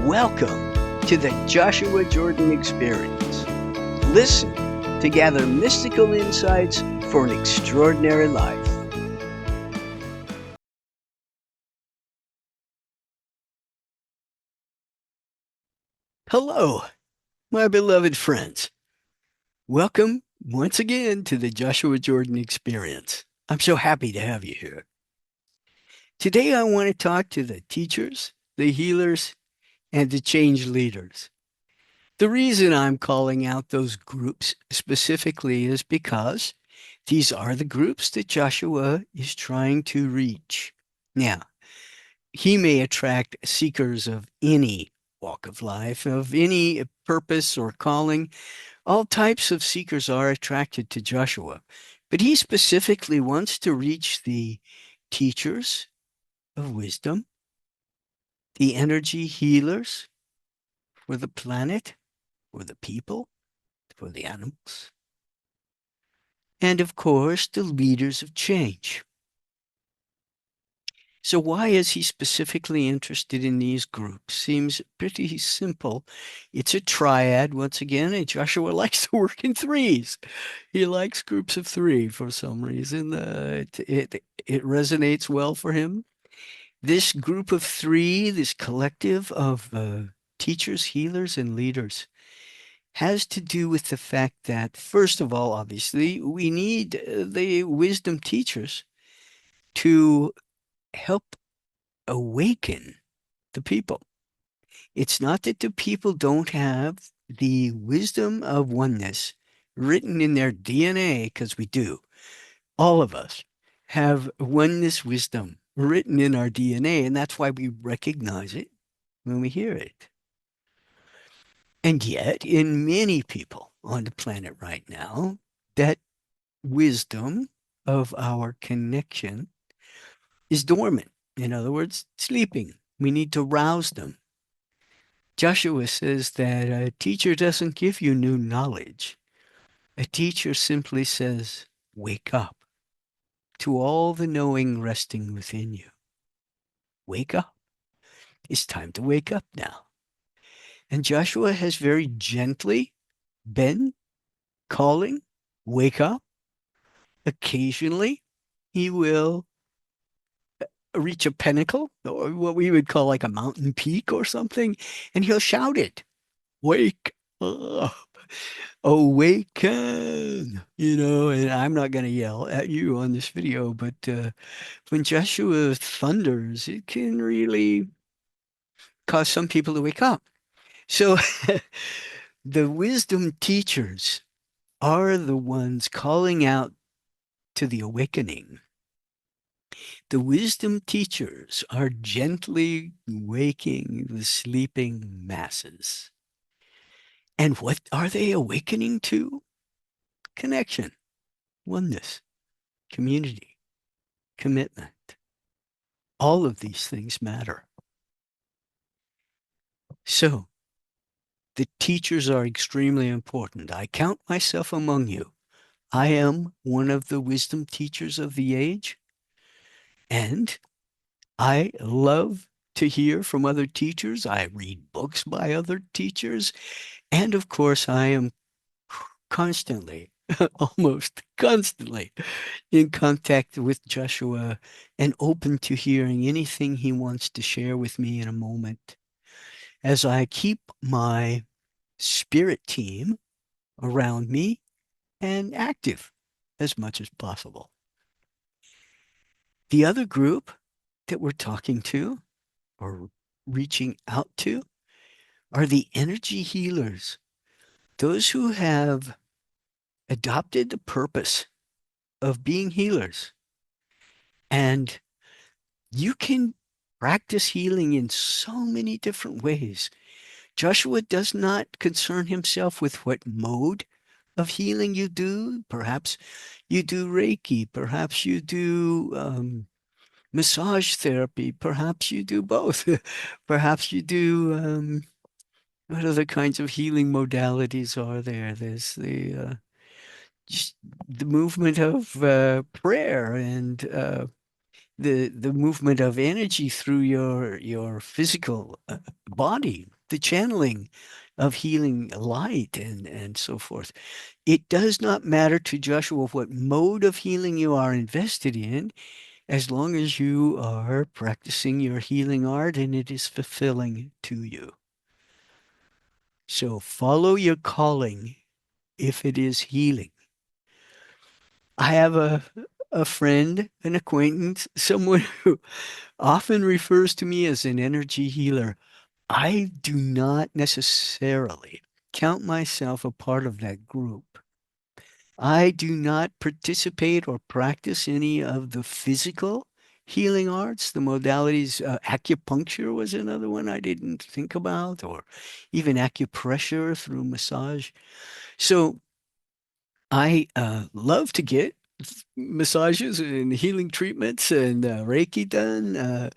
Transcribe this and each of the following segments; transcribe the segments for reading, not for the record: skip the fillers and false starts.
Welcome to the Joshua Jordan Experience. Listen to gather mystical insights for an extraordinary life. Hello, my beloved friends. Welcome once again to the Joshua Jordan Experience. I'm so happy to have you here. Today, I want to talk to the teachers, the healers, and the change leaders. The reason I'm calling out those groups specifically is because these are the groups that Joshua is trying to reach. Now, he may attract seekers of any walk of life, of any purpose or calling. All types of seekers are attracted to Joshua, but he specifically wants to reach the teachers of wisdom, the energy healers for the planet, for the people, for the animals, and of course, the leaders of change. So why is he specifically interested in these groups? Seems pretty simple. It's a triad, once again, and Joshua likes to work in threes. He likes groups of three for some reason. It resonates well for him. This group of three, this collective of teachers, healers, and leaders, has to do with the fact that, first of all, obviously, we need the wisdom teachers to help awaken the people. It's not that the people don't have the wisdom of oneness written in their DNA, because we do. All of us have oneness wisdom written in our DNA, and that's why we recognize it when we hear it. And yet, in many people on the planet right now, that wisdom of our connection is dormant. In other words, sleeping. We need to rouse them. Joshua says that a teacher doesn't give you new knowledge. A teacher simply says, wake up to all the knowing resting within you. Wake up. It's time to wake up now. And Joshua has very gently been calling, wake up. Occasionally, he will reach a pinnacle, or what we would call like a mountain peak or something, and he'll shout it, wake up, awaken, and I'm not going to yell at you on this video, but when Joshua thunders, it can really cause some people to wake up. So the wisdom teachers are the ones calling out to the awakening. The wisdom teachers are gently waking the sleeping masses. And what are they awakening to? Connection, oneness, community, commitment. All of these things matter. So, the teachers are extremely important. I count myself among you. I am one of the wisdom teachers of the age, and I love to hear from other teachers. I read books by other teachers, and of course, I am constantly, almost constantly, in contact with Joshua and open to hearing anything he wants to share with me in a moment, as I keep my spirit team around me and active as much as possible. The other group that we're talking to or reaching out to are the energy healers, those who have adopted the purpose of being healers. And you can practice healing in so many different ways. Joshua does not concern himself with what mode of healing you do. Perhaps you do Reiki. Perhaps you do massage therapy. Perhaps you do both. Perhaps you do, what other kinds of healing modalities are there? There's just the movement of prayer and the movement of energy through your physical body. the channeling of healing light and so forth. It does not matter to Joshua what mode of healing you are invested in, as long as you are practicing your healing art and it is fulfilling to you. So follow your calling if it is healing. I have a friend, an acquaintance, someone who often refers to me as an energy healer. I do not necessarily count myself a part of that group. I do not participate or practice any of the physical healing arts, the modalities. Acupuncture was another one I didn't think about, or even acupressure through massage. So I love to get massages and healing treatments and Reiki done.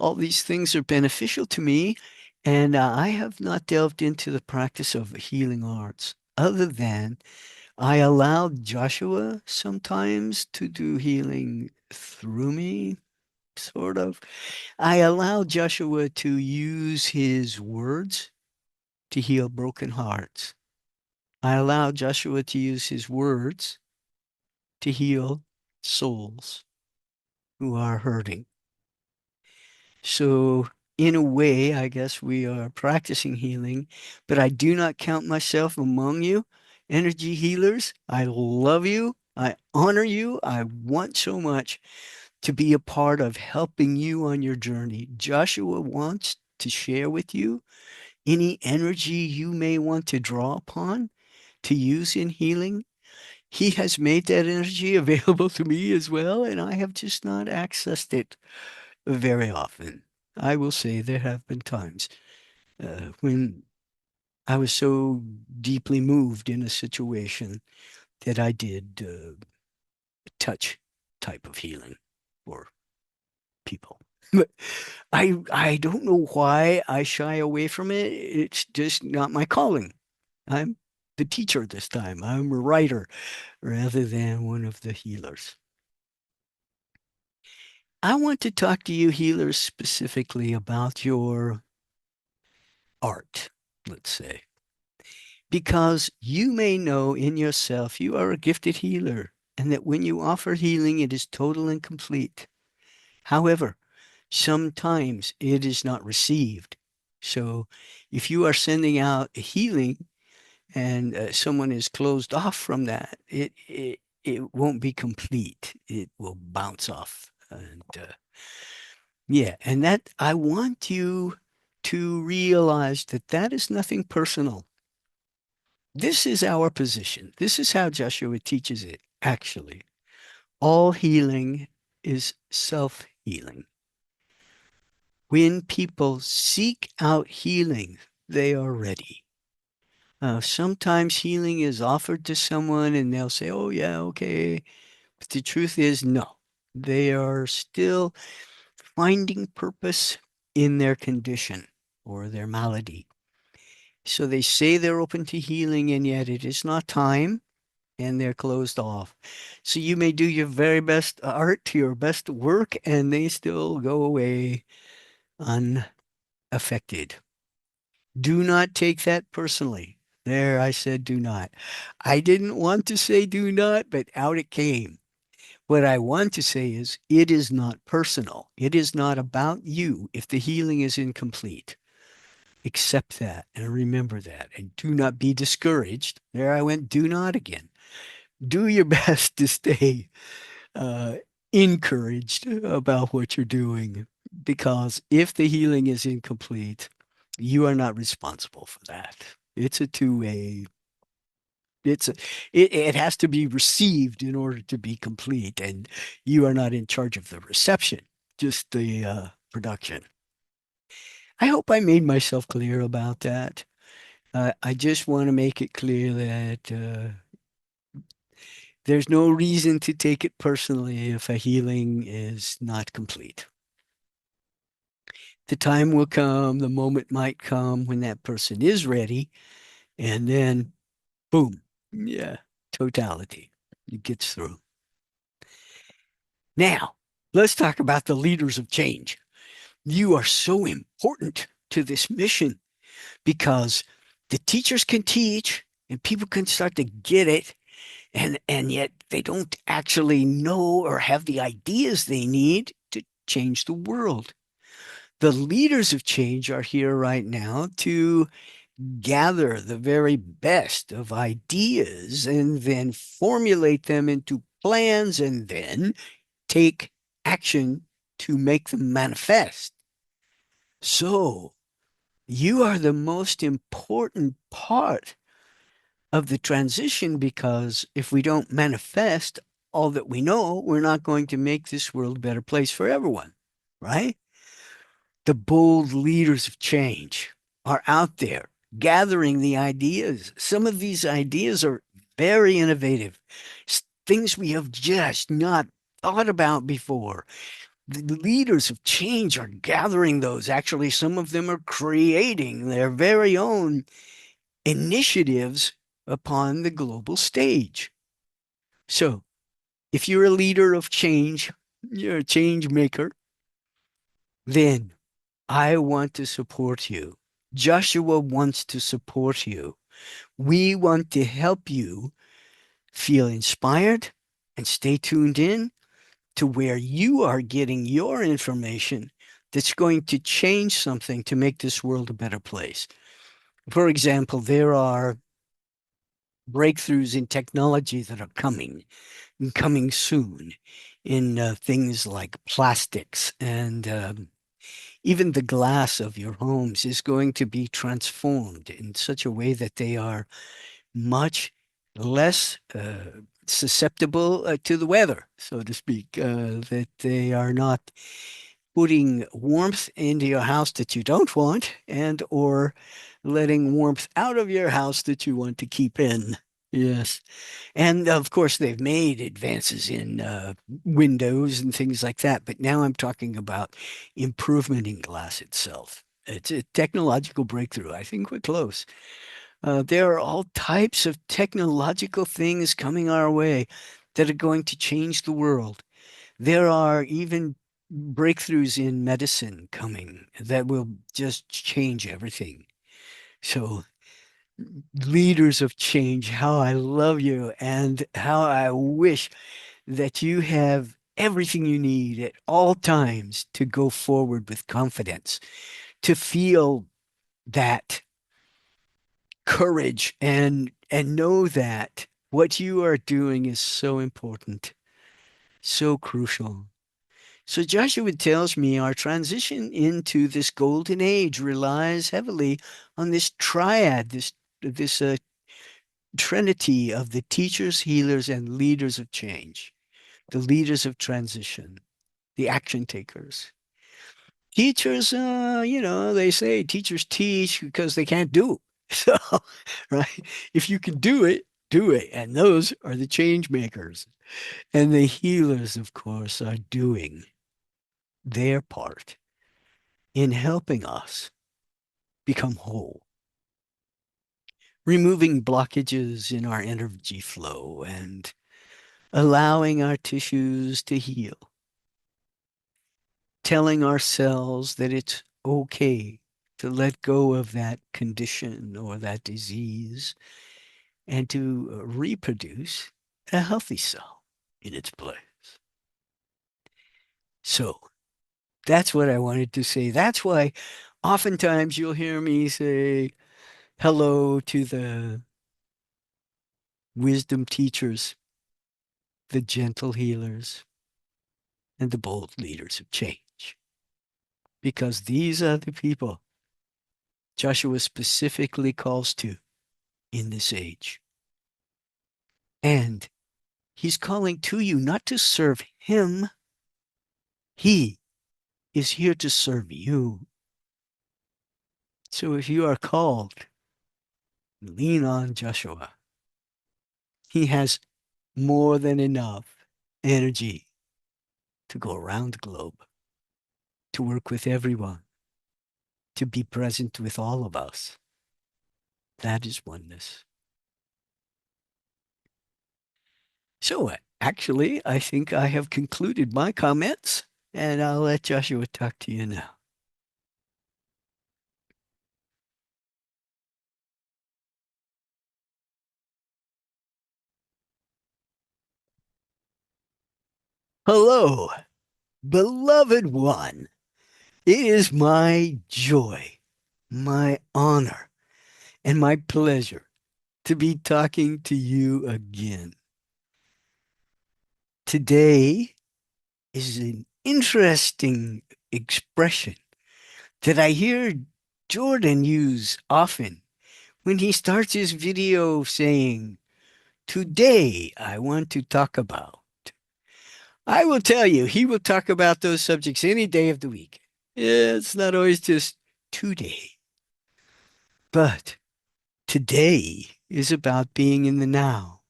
All these things are beneficial to me. And I have not delved into the practice of healing arts other than I allow Joshua sometimes to do healing through me, sort of. I allow Joshua to use his words to heal broken hearts. I allow Joshua to use his words to heal souls who are hurting. So, in a way, I guess we are practicing healing, but I do not count myself among you, energy healers. I love you. I honor you. I want so much to be a part of helping you on your journey. Joshua wants to share with you any energy you may want to draw upon to use in healing. He has made that energy available to me as well, and I have just not accessed it very often. I will say there have been times when I was so deeply moved in a situation that I did touch type of healing for people. But I don't know why I shy away from it. It's just not my calling. I'm the teacher this time. I'm a writer rather than one of the healers. I want to talk to you healers specifically about your art, let's say, because you may know in yourself you are a gifted healer and that when you offer healing, it is total and complete. However, sometimes it is not received. So if you are sending out a healing and someone is closed off from that, it won't be complete. It will bounce off. And yeah, and that I want you to realize that that is nothing personal. This is our position. This is how Joshua teaches it, actually. All healing is self-healing. When people seek out healing, they are ready. Sometimes healing is offered to someone and they'll say, oh, yeah, okay. But the truth is, no. They are still finding purpose in their condition or their malady. So they say they're open to healing, and yet it is not time and they're closed off. So you may do your very best art, your best work, and they still go away unaffected. Do not take that personally. There, I said do not. I didn't want to say do not, but out it came. What I want to say is it is not personal. It is not about you if the healing is incomplete. Accept that and remember that. And do not be discouraged. There I went, do not again. Do your best to stay uh, encouraged about what you're doing because if the healing is incomplete, you are not responsible for that. It's a two-way. It's a, it has to be received in order to be complete, and you are not in charge of the reception, just the production. I hope I made myself clear about that. I just want to make it clear that there's no reason to take it personally if a healing is not complete. The time will come, the moment might come when that person is ready, and then boom, yeah, totality. It gets through. Now, let's talk about the leaders of change. You are so important to this mission. because the teachers can teach and people can start to get it, and yet they don't actually know or have the ideas they need to change the world. The leaders of change are here right now to gather the very best of ideas and then formulate them into plans and then take action to make them manifest. So you are the most important part of the transition, because if we don't manifest all that we know, we're not going to make this world a better place for everyone, right? The bold leaders of change are out there gathering the ideas. Some of these ideas are very innovative, things we have just not thought about before. The leaders of change are gathering those. Actually, some of them are creating their very own initiatives upon the global stage. So, if you're a leader of change, you're a change maker, then I want to support you. Joshua wants to support you. We want to help you feel inspired and stay tuned in to where you are getting your information that's going to change something to make this world a better place. For example, there are breakthroughs in technology that are coming soon in things like plastics, and even the glass of your homes is going to be transformed in such a way that they are much less susceptible to the weather, so to speak, that they are not putting warmth into your house that you don't want, and or letting warmth out of your house that you want to keep in. Yes. And of course, they've made advances in windows and things like that. But now I'm talking about improvement in glass itself. It's a technological breakthrough. I think we're close. There are all types of technological things coming our way that are going to change the world. There are even breakthroughs in medicine coming that will just change everything. So, leaders of change, how I love you and how I wish that you have everything you need at all times to go forward with confidence, to feel that courage and know that what you are doing is so important, so crucial. So Joshua tells me our transition into this golden age relies heavily on this triad, this trinity of the teachers, healers, and leaders of change, the leaders of transition, the action takers. Teachers, they say teachers teach because they can't do. So, right? If you can do it, do it. And those are the change makers. And the healers, of course, are doing their part in helping us become whole, removing blockages in our energy flow and allowing our tissues to heal, telling ourselves that it's okay to let go of that condition or that disease and to reproduce a healthy cell in its place. So that's what I wanted to say. That's why oftentimes you'll hear me say hello to the wisdom teachers, the gentle healers, and the bold leaders of change, because these are the people Joshua specifically calls to in this age. And he's calling to you not to serve him. He is here to serve you. So if you are called, lean on Joshua. He has more than enough energy to go around the globe, to work with everyone, to be present with all of us. That is oneness. So actually, I think I have concluded my comments, and I'll let Joshua talk to you now. Hello, beloved one. It is my joy, my honor, and my pleasure to be talking to you again. Today is an interesting expression that I hear Jordan use often when he starts his video saying, "Today I want to talk about." I will tell you, he will talk about those subjects any day of the week. It's not always just today, but today is about being in the now.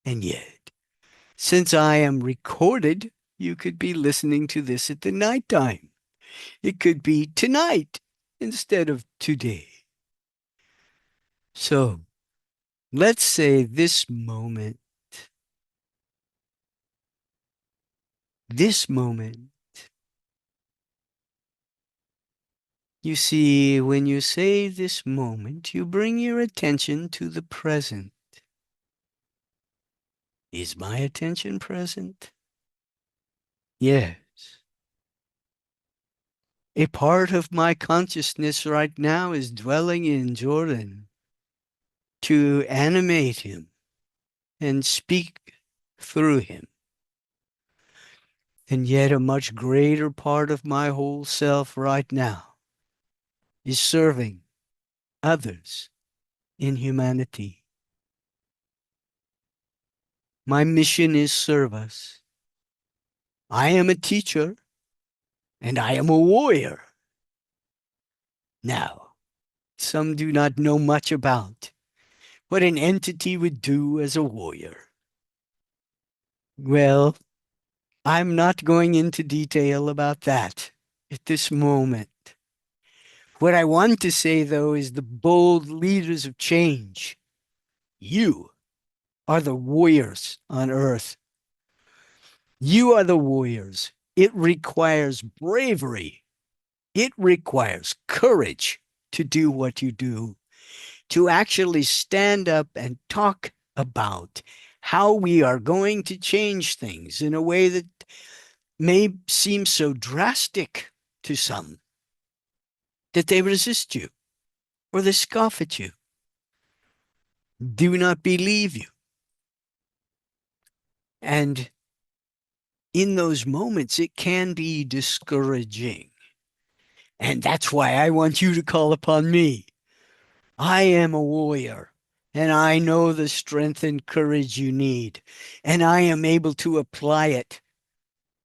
And yet, since I am recorded, you could be listening to this at the nighttime. It could be tonight instead of today. So let's say this moment. You see, when you say this moment, you bring your attention to the present. Is my attention present? Yes. A part of my consciousness right now is dwelling in Jordan to animate him and speak through him. And yet a much greater part of my whole self right now is serving others in humanity. My mission is service. I am a teacher and I am a warrior. Now, some do not know much about what an entity would do as a warrior. Well, I'm not going into detail about that at this moment. What I want to say, though, is the bold leaders of change. You are the warriors on earth. You are the warriors. It requires bravery. It requires courage to do what you do, to actually stand up and talk about how we are going to change things in a way that may seem so drastic to some that they resist you or they scoff at you, do not believe you. And in those moments, it can be discouraging. And that's why I want you to call upon me. I am a warrior, and I know the strength and courage you need, and I am able to apply it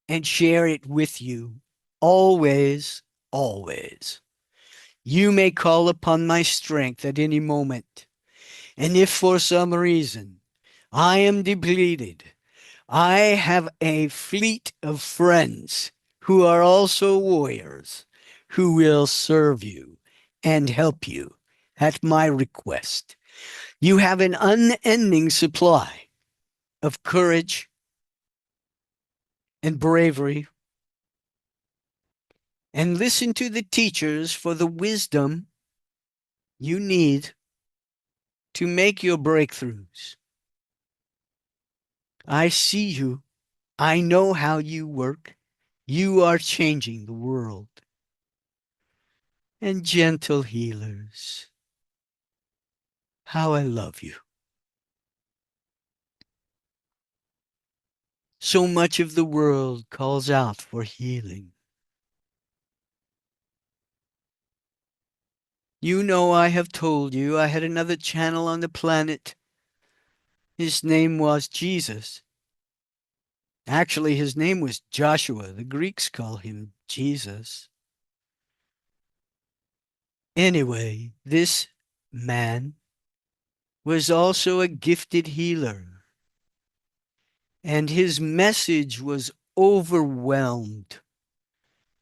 and share it with you always, always. You may call upon my strength at any moment. And if for some reason I am depleted, I have a fleet of friends who are also warriors who will serve you and help you at my request. You have an unending supply of courage and bravery. And listen to the teachers for the wisdom you need to make your breakthroughs. I see you. I know how you work. You are changing the world. And gentle healers, how I love you. So much of the world calls out for healing. You know, I have told you I had another channel on the planet. His name was Jesus. Actually, his name was Joshua. The Greeks call him Jesus. Anyway, this man was also a gifted healer, and his message was overwhelmed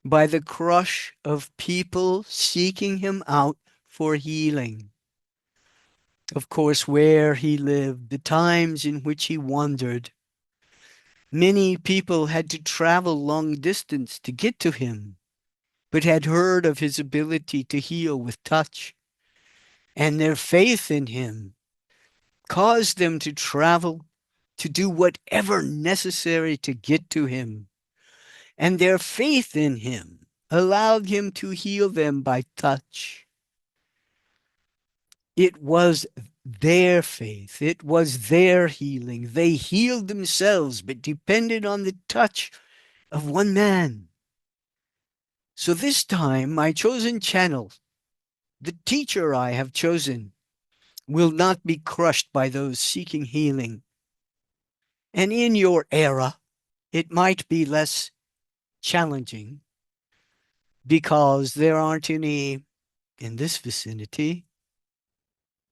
by the crush of people seeking him out for healing. Of course, where he lived, the times in which he wandered, many people had to travel long distance to get to him, but had heard of his ability to heal with touch, and their faith in him caused them to travel to do whatever necessary to get to him, and their faith in him allowed him to heal them by touch. It was their faith, it was their healing. They healed themselves, but depended on the touch of one man. So this time, my chosen channel, the teacher I have chosen, will not be crushed by those seeking healing. And in your era, it might be less challenging because there aren't any in this vicinity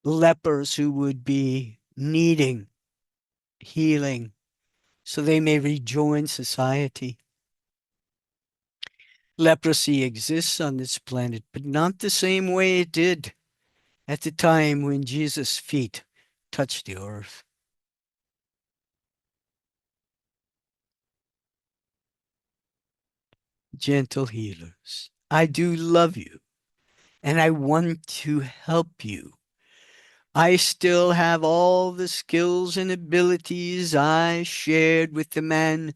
lepers who would be needing healing so they may rejoin society. Leprosy exists on this planet, but not the same way it did at the time when Jesus' feet touched the earth. Gentle healers, I do love you and I want to help you. I still have all the skills and abilities I shared with the man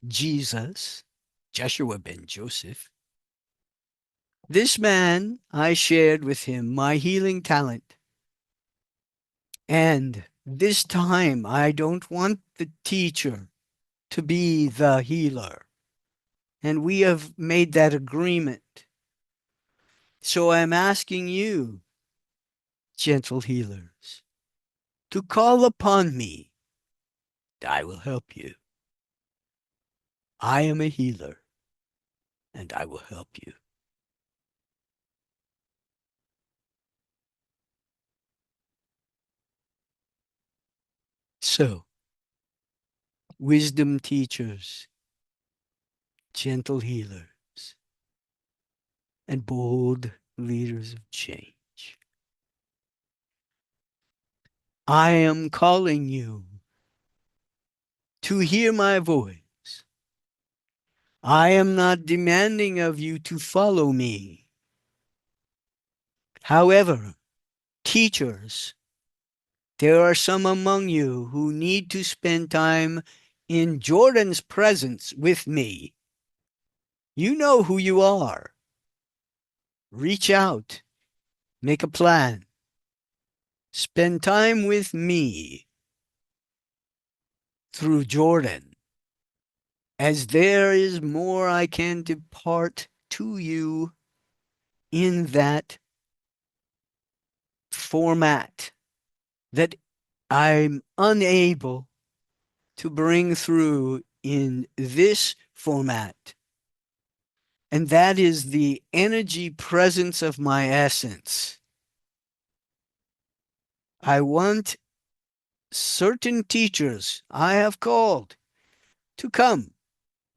Jesus, Joshua ben Joseph. This man, I shared with him my healing talent. And this time, I don't want the teacher to be the healer. And we have made that agreement. So I'm asking you, gentle healers, to call upon me. I will help you. I am a healer, and I will help you. So, wisdom teachers, gentle healers, and bold leaders of change, I am calling you to hear my voice. I am not demanding of you to follow me. However, teachers, there are some among you who need to spend time in Jordan's presence with me. You know who you are. Reach out, make a plan, spend time with me through Jordan, as there is more I can depart to you in that format that I'm unable to bring through in this format. And that is the energy presence of my essence. I want certain teachers I have called to come.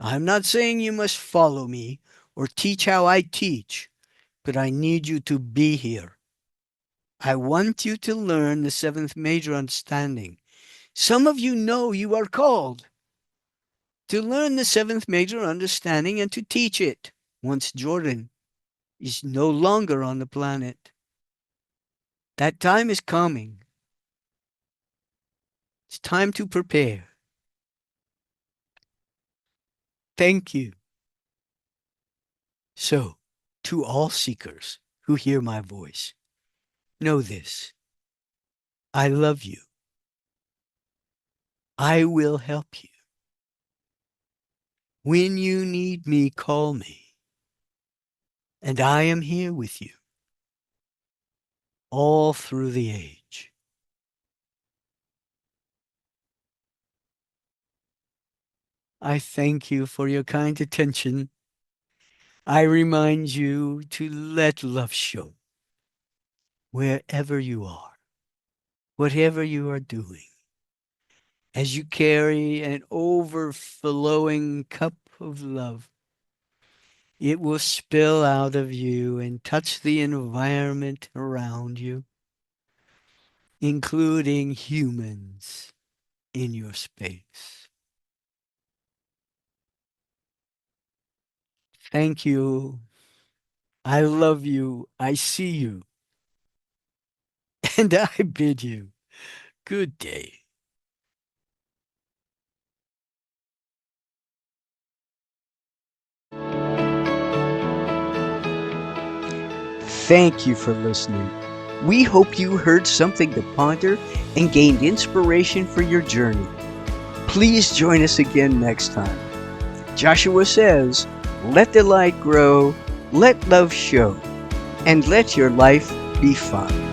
I'm not saying you must follow me or teach how I teach, but I need you to be here. I want you to learn the seventh major understanding. Some of you know you are called to learn the seventh major understanding and to teach it once Jordan is no longer on the planet. That time is coming. It's time to prepare. Thank you. So, to all seekers who hear my voice, know this. I love you. I will help you. When you need me, call me. And I am here with you all through the age. I thank you for your kind attention. I remind you to let love show wherever you are, whatever you are doing, as you carry an overflowing cup of love. It will spill out of you and touch the environment around you, including humans in your space. Thank you. I love you. I see you. And I bid you good day. Thank you for listening. We hope you heard something to ponder and gained inspiration for your journey. Please join us again next time. Joshua says, let the light grow, let love show, and let your life be fun.